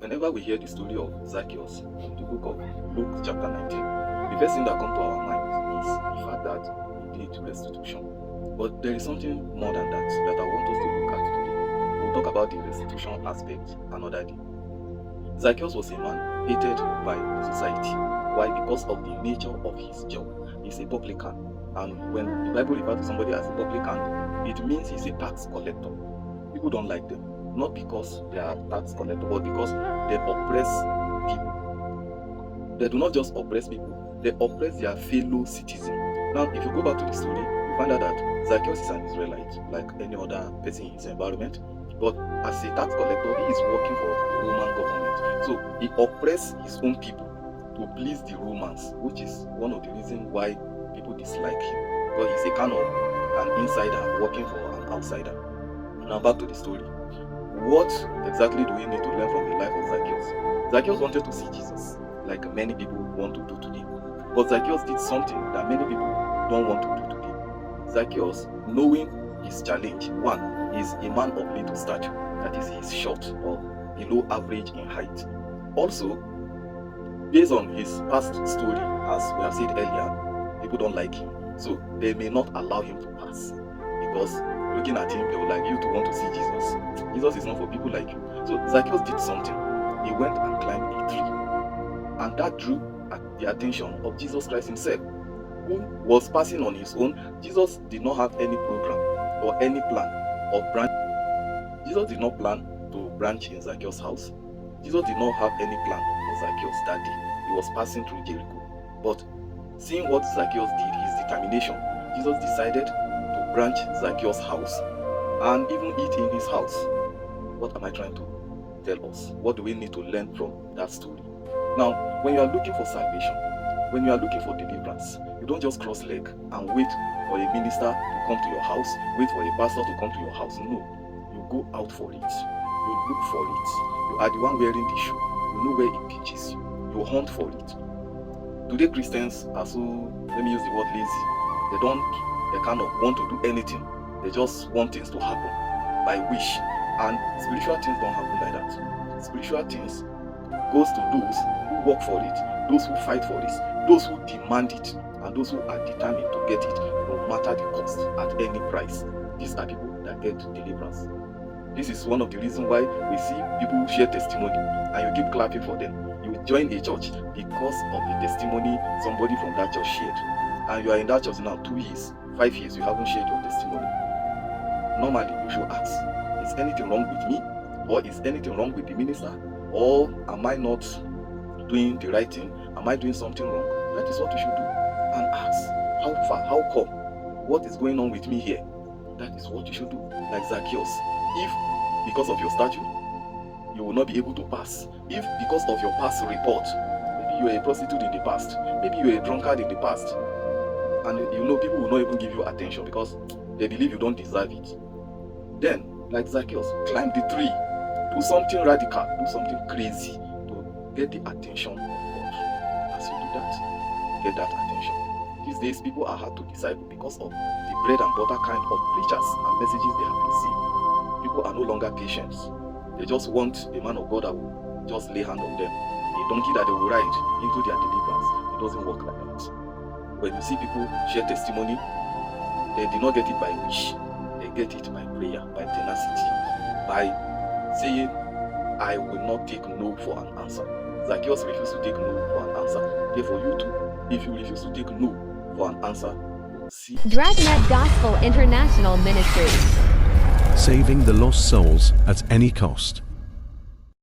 Whenever we hear the story of Zacchaeus in the book of Luke chapter 19, the first thing that comes to our mind is the fact that he did restitution. But there is something more than that I want us to look at today. We'll talk about the restitution aspect another day. Zacchaeus was a man hated by society. Why? Because of the nature of his job. He's a publican. And when the Bible refers to somebody as a publican, it means he's a tax collector. People don't like them. Not because they are tax collectors, but because they oppress people. They do not just oppress people, they oppress their fellow citizens. Now, if you go back to the story, you find out that Zacchaeus is an Israelite, like any other person in his environment. But as a tax collector, he is working for the Roman government. So he oppresses his own people to please the Romans, which is one of the reasons why people dislike him. Because he's a kind of an insider working for an outsider. Now back to the story. What exactly do we need to learn from the life of Zacchaeus? Zacchaeus wanted to see Jesus, like many people want to do today. But Zacchaeus did something that many people don't want to do today. Zacchaeus, knowing his challenge, one, is a man of little stature, that is, he's short or below average in height. Also, based on his past story, as we have said earlier, people don't like him. So they may not allow him to pass because looking at him, they would like you to want to see Jesus. Jesus is not for people like you. So Zacchaeus did something. He went and climbed a tree. And that drew the attention of Jesus Christ himself, who was passing on his own. Jesus did not have any program or any plan of branch. Jesus did not plan to branch in Zacchaeus' house. Jesus did not have any plan for Zacchaeus that day. He was passing through Jericho. But seeing what Zacchaeus did, his determination, Jesus decided to branch Zacchaeus' house and even eat in his house. What am I trying to tell us? What do we need to learn from that story? Now, when you are looking for salvation, when you are looking for deliverance, you don't just cross leg and wait for a minister to come to your house, wait for a pastor to come to your house. No, you go out for it. You look for it. You are the one wearing the shoe. You know where it pinches you. You hunt for it. Today Christians are so, let me use the word lazy. They kind of want to do anything. They just want things to happen by wish. And spiritual things don't happen like that. Spiritual things goes to those who work for it, those who fight for it, those who demand it, and those who are determined to get it no matter the cost, at any price. These are people that get deliverance. This is one of the reasons why we see people share testimony and you keep clapping for them. You join a church because of the testimony somebody from that church shared. And you are in that church now 2 years, 5 years, you haven't shared your testimony. Normally, you should ask, is anything wrong with me? Or is anything wrong with the minister? Or am I not doing the right thing? Am I doing something wrong? That is what you should do. And ask, how far? How come? What is going on with me here? That is what you should do. Like Zacchaeus. If because of your stature, you will not be able to pass. If because of your past report, maybe you were a prostitute in the past, maybe you were a drunkard in the past, and people will not even give you attention because they believe you don't deserve it. Then, like Zacchaeus, climb the tree, do something radical, do something crazy to get the attention of God. As you do that, get that attention. These days, people are hard to disciple because of the bread and butter kind of preachers and messages they have received. People are no longer patient. They just want a man of God that will just lay hand on them. A donkey that they will ride into their deliverance. It doesn't work like that. When you see people share testimony, they did not get it by wish. They get it by prayer, by tenacity, by saying, I will not take no for an answer. Zacchaeus refused to take no for an answer. Therefore, you too, if you refuse to take no for an answer, see. Dragnet Gospel International Ministry. Saving the lost souls at any cost.